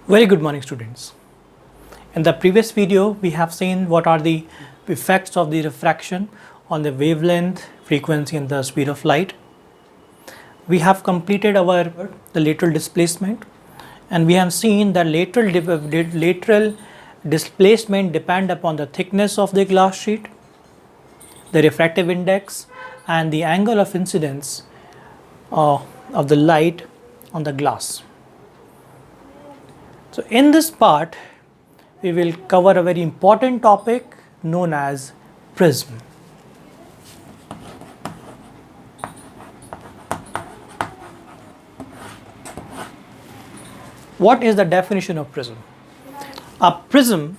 Very good morning, students. In the previous video we have seen what are the effects of the refraction on the wavelength, frequency and the speed of light. We have completed the lateral displacement, and we have seen that lateral displacement depend upon the thickness of the glass sheet, the refractive index and the angle of incidence of the light on the glass. So in this part we will cover a very important topic known as prism. What is the definition of prism? A prism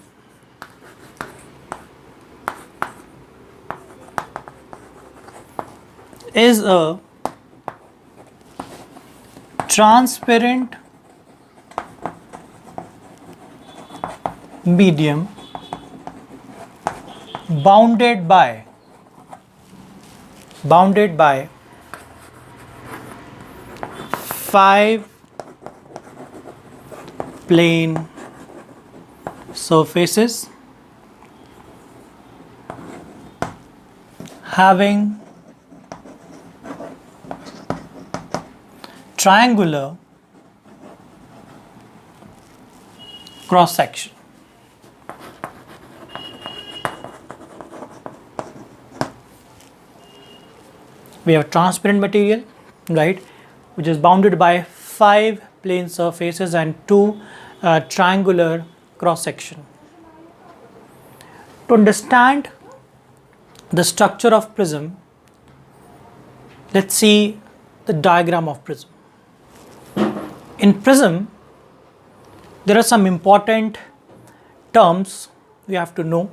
is a transparent medium bounded by five plane surfaces having triangular cross section. We have transparent material, right, which is bounded by five plane surfaces and two triangular cross section. To understand the structure of prism, let's see the diagram of prism. In prism, there are some important terms we have to know.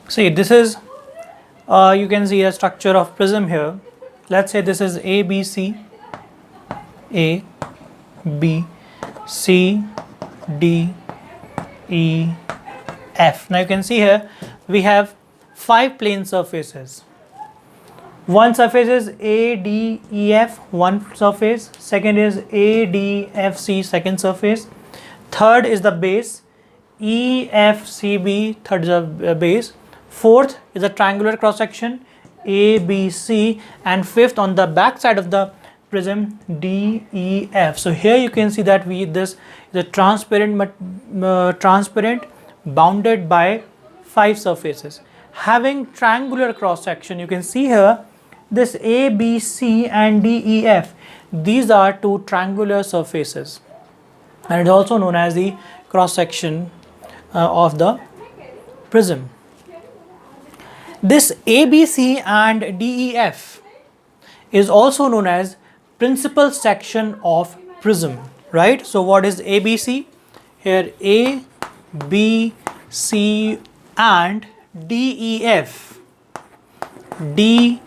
See, this is you can see a structure of prism here. Let's say this is A, B, C, A, B, C, D, E, F. Now you can see here we have five plane surfaces. One surface is A, D, E, F, one surface. Second is A, D, F, C, second surface. Third is the base, E, F, C, B, third is the base. Fourth is a triangular cross section, A, B, C, and fifth on the back side of the prism, D, E, F. So here you can see that this is a transparent bounded by five surfaces having triangular cross section. You can see here this A, B, C and D, E, F. These are two triangular surfaces, and it is also known as the cross section of the prism. This ABC and DEF is also known as principal section of prism, right? So what is ABC? Here A, B, C and DEF. DEF.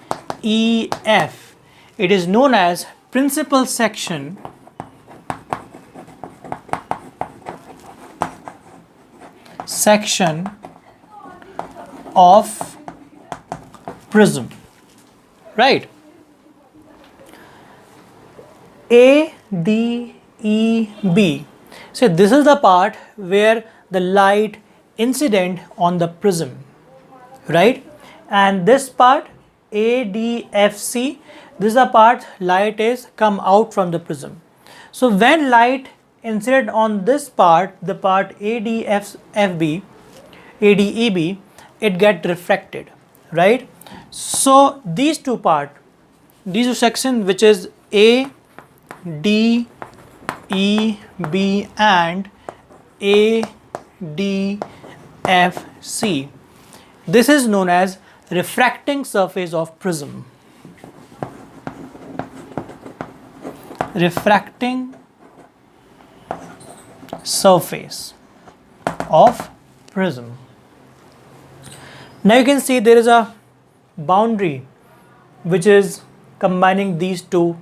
It is known as principal section of prism, right? A, D, E, B. So this is the part where the light incident on the prism, right? And this part A, D, F, C, this is the part light is come out from the prism. So when light incident on this part, the part A, D, F, B, A, D, E, B, it get refracted, right? So these two sections, which is A, D, E, B and A, D, F, C, this is known as refracting surface of prism. refracting surface of prism. Now you can see there is a boundary which is combining these two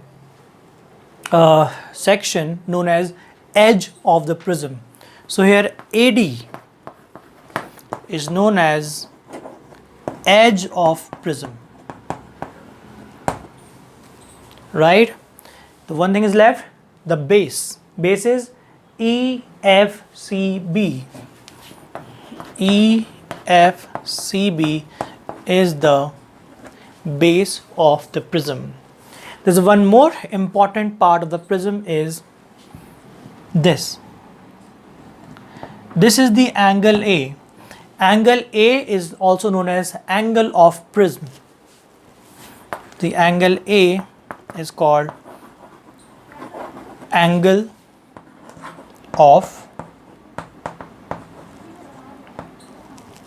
section known as edge of the prism. So here AD is known as edge of prism, right? The one thing is left, the base. Base is EFCB. EFCB is the base of the prism. There's one more important part of the prism is this. This is the angle A. Angle A is also known as angle of prism. The angle A is called angle of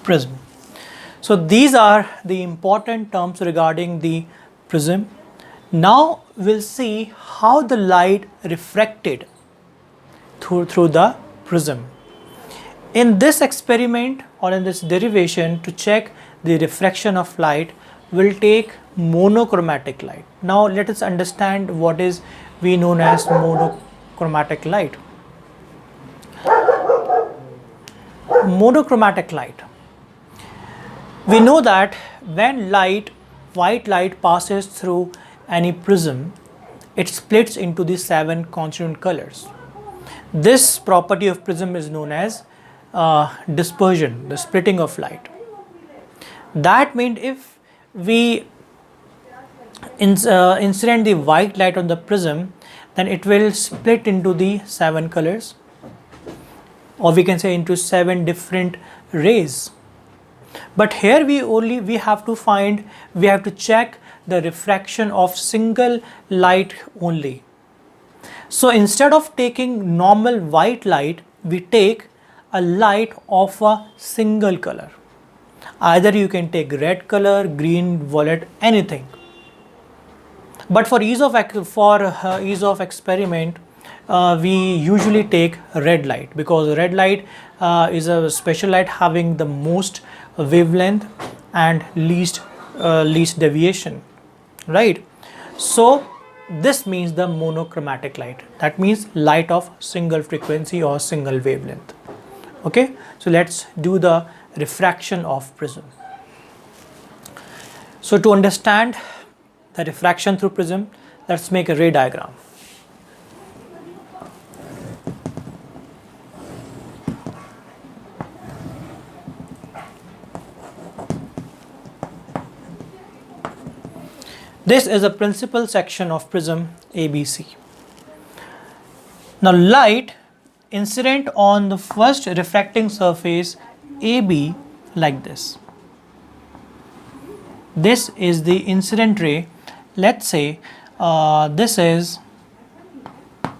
prism. So these are the important terms regarding the prism. Now we'll see how the light refracted through the prism. In this experiment or in this derivation, to check the refraction of light, we'll take monochromatic light. Now let us understand what is we known as monochromatic light. Monochromatic light. We know that when white light passes through any prism, it splits into the 7 constituent colors. This property of prism is known as dispersion, the splitting of light. That means if we incident the white light on the prism, then it will split into the 7 colors, or we can say into 7 different rays. But here we have to check the refraction of single light only. So instead of taking normal white light, we take a light of a single color. Either you can take red color, green, violet, anything. But for ease of experiment, we usually take red light, because red light is a special light having the most wavelength and least deviation, right? So this means the monochromatic light. That means light of single frequency or single wavelength. Okay, so let's do the refraction of prism. So to understand the refraction through prism, let's make a ray diagram. This is a principal section of prism ABC. Now light incident on the first refracting surface AB like this. This is the incident ray. Let's say this is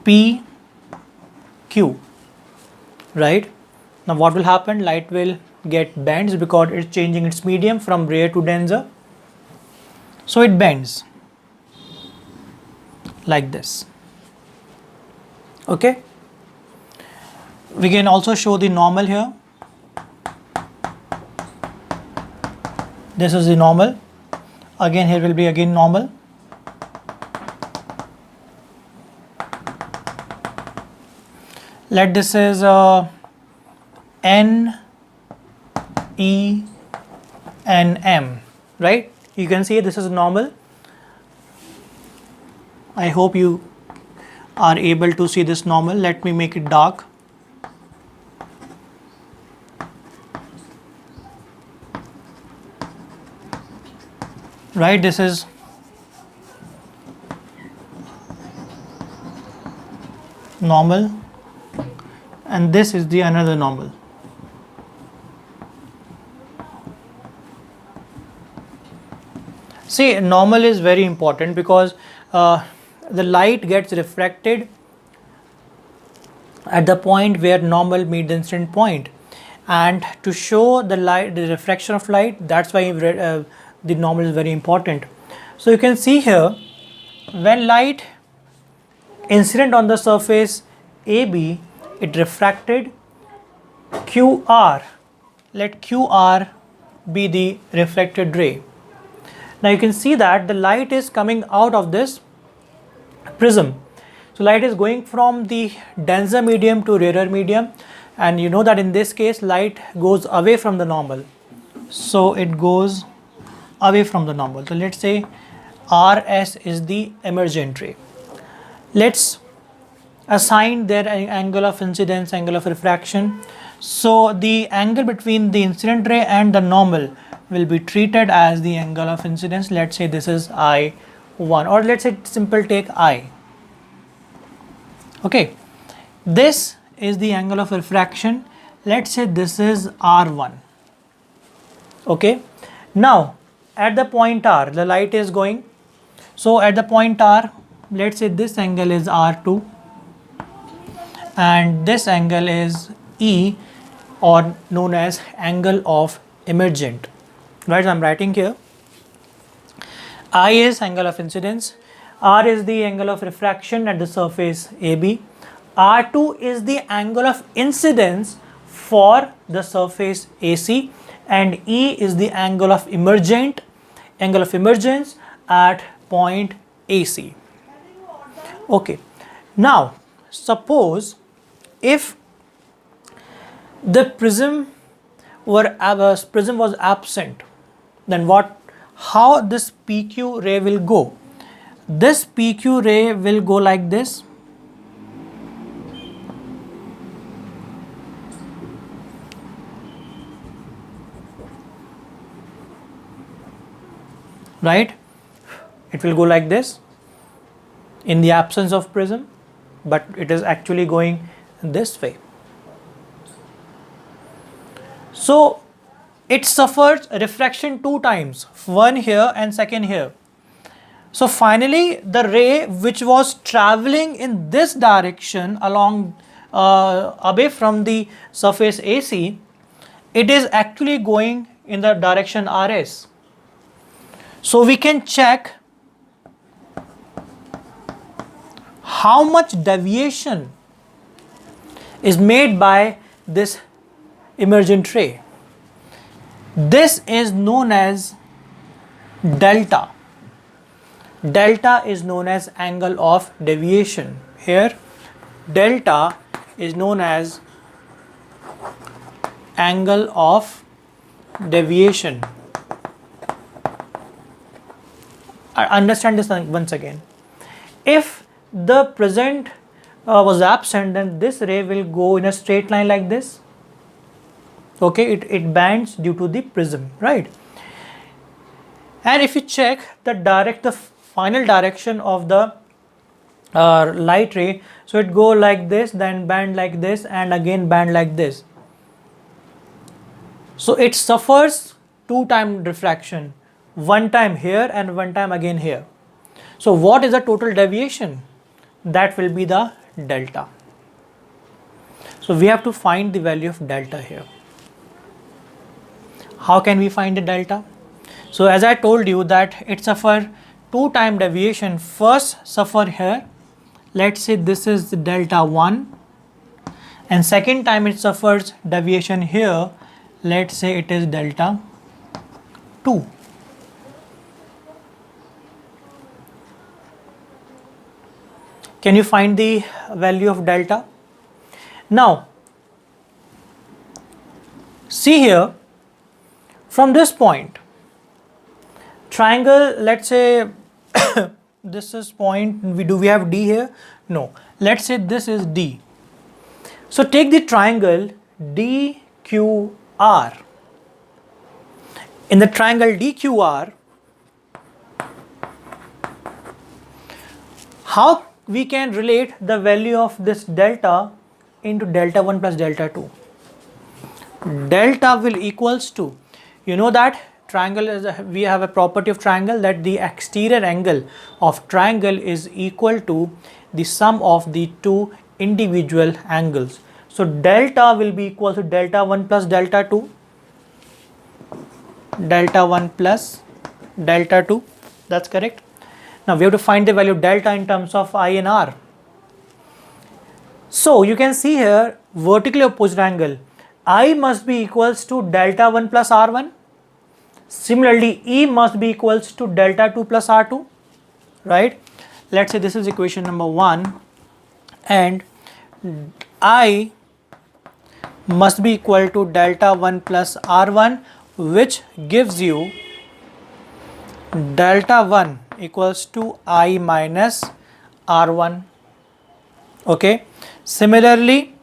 PQ, right? Now what will happen? Light will get bends because it's changing its medium from rare to denser. So it bends like this. Okay. We can also show the normal here. This is the normal. Again here will be again normal. Let this is N, E, and M, right? You can see this is normal. I hope you are able to see this normal. Let me make it dark. Right, this is normal, and this is the another normal. See, normal is very important because the light gets refracted at the point where normal meets the incident point, and to show the refraction of light, that's why the normal is very important. So you can see here, when light incident on the surface AB, it refracted QR. Let QR be the reflected ray. Now you can see that the light is coming out of this prism. So light is going from the denser medium to rarer medium, and you know that in this case light goes away from the normal. So it goes away from the normal. So let's say RS is the emergent ray. Let's assign their angle of incidence, angle of refraction. So the angle between the incident ray and the normal will be treated as the angle of incidence. Let's say this is I1, or let's say simple take I. Okay, this is the angle of refraction. Let's say this is R1. Okay, now at the point R, the light is going. So at the point R, let's say this angle is R2 and this angle is E, or known as angle of emergent. Right, so I'm writing here. I is angle of incidence, R is the angle of refraction at the surface AB, R2 is the angle of incidence for the surface AC, and E is the angle of emergence at point AC. Okay, now suppose if the prism was absent, then how this PQ ray will go? This PQ ray will go like this. Right? It will go like this in the absence of prism, but it is actually going this way. So it suffers refraction 2 times, one here and second here. So finally the ray which was traveling in this direction along away from the surface AC, it is actually going in the direction RS. So we can check how much deviation is made by this emergent ray. This is known as delta. Delta is known as angle of deviation. Here delta is known as angle of deviation. Understand this once again. If the present was absent, then this ray will go in a straight line like this. Okay, it bends due to the prism, right? And if you check the final direction of the light ray, so it go like this, then bend like this, and again bend like this. So it suffers 2 times refraction, 1 time here and 1 time again here. So what is the total deviation? That will be the delta. So we have to find the value of delta here. How can we find the delta? So as I told you that it suffer 2 time deviation. First suffer here, let's say this is delta 1, and second time it suffers deviation here, let's say it is delta 2. Can you find the value of delta? Now see here, from this point, triangle, let's say this is point, do we have D here? No. Let's say this is D. So take the triangle DQR. In the triangle DQR, how we can relate the value of this delta into delta 1 plus delta 2? Delta will equals to, you know that triangle is we have a property of triangle that the exterior angle of triangle is equal to the sum of the 2 individual angles. So delta will be equal to delta 1 plus delta 2, delta 1 plus delta 2. That's correct. Now we have to find the value of delta in terms of I and R. So you can see here vertically opposite angle I must be equals to delta 1 plus R1. Similarly, E must be equals to delta 2 plus R2, right? Let's say this is equation number 1 and I must be equal to delta 1 plus R1, which gives you delta 1 equals to I minus R1. Okay. Similarly,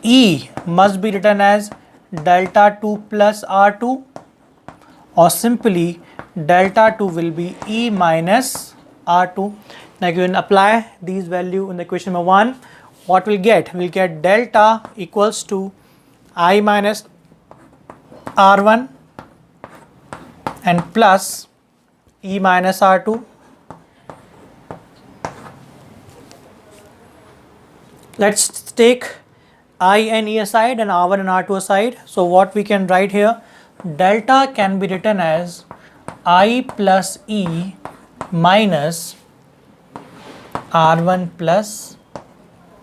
E must be written as delta 2 plus R2, or simply delta 2 will be E minus R2. Now you can apply these value in the equation number 1. What we'll get? We'll get delta equals to I minus R1 and plus E minus R2. Let's take I and E aside and R1 and R2 aside. So what we can write here, delta can be written as I plus E minus R1 plus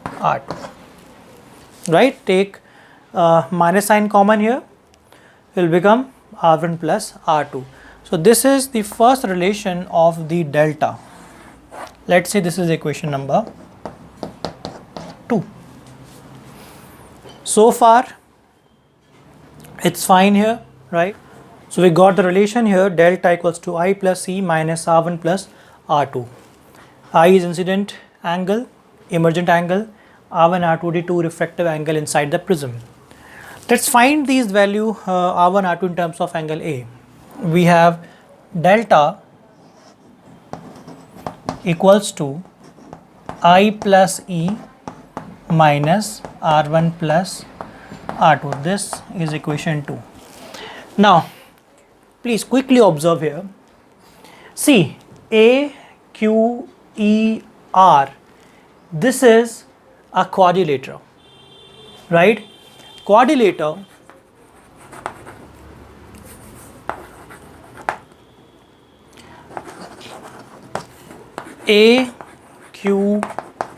R2, right? Take minus sign common here, will become R1 plus R2. So this is the first relation of the delta. Let's say this is equation number 2. So far it's fine here, right? So we got the relation here, delta equals to I plus E minus R1 plus R2. I is incident angle, emergent angle, R1, R2 the two refractive angle inside the prism. Let's find these value R1, R2 in terms of angle A. We have delta equals to I plus E minus R1 plus R2. This is equation 2. Now please quickly observe here. See, A, Q, E, R. This is a quadrilateral, right? Quadrilateral A, Q,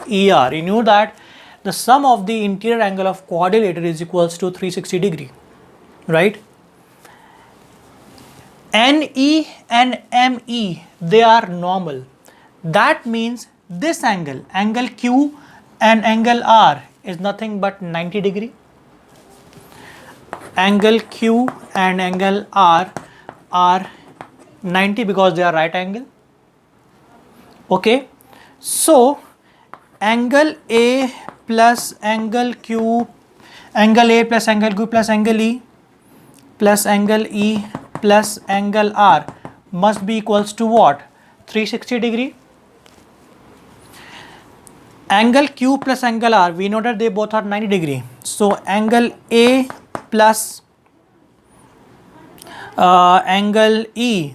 E, R. You know that the sum of the interior angle of quadrilateral is equals to 360 degree, right? NE and ME, they are normal. That means this angle, angle Q and angle R is nothing but 90 degree. Angle Q and angle R are 90 because they are right angle. Okay, so angle A plus angle Q, angle A plus angle Q plus angle E plus angle E plus angle R must be equals to what? 360 degree. Angle Q plus angle R, we know that they both are 90 degree. So angle A plus angle E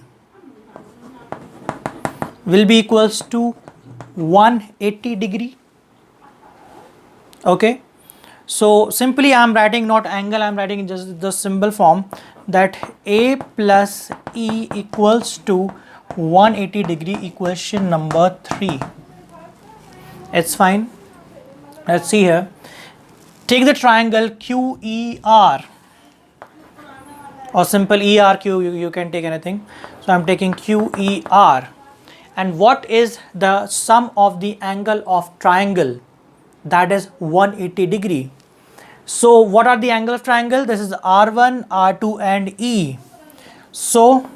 will be equals to 180 degree. Okay, so simply I am writing not angle, I am writing just the symbol form, that A plus E equals to 180 degree, equation number 3. It's fine. Let's see here. Take the triangle QER, or simple ERQ, you can take anything. So I'm taking QER. And what is the sum of the angle of triangle? That is 180 degree. So what are the angle of triangle? This is R1, R2 and E. So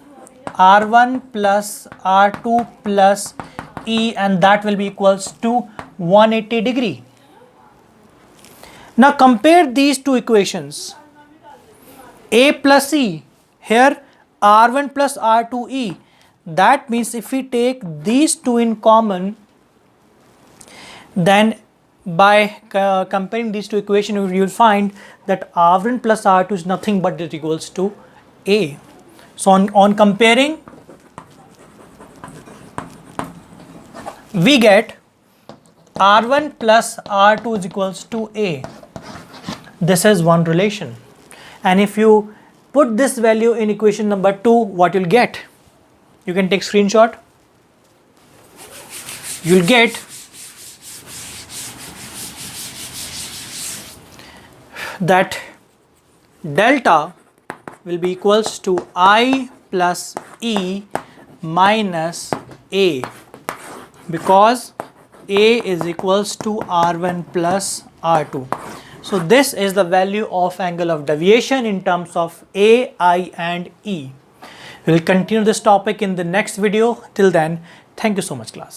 R1 plus R2 plus E, and that will be equals to 180 degree. Now compare these two equations. A plus E, here R1 plus R2E. That means if we take these two in common, then by comparing these two equations, you will find that R1 plus R2 is nothing but it equals to A. So on comparing, we get R1 plus R2 is equals to A. This is one relation. And if you put this value in equation number 2, what you'll get? You can take screenshot. You'll get that delta will be equals to I plus E minus A, because A is equals to R1 plus R2. So this is the value of angle of deviation in terms of A, I and E. We will continue this topic in the next video. Till then, thank you so much class.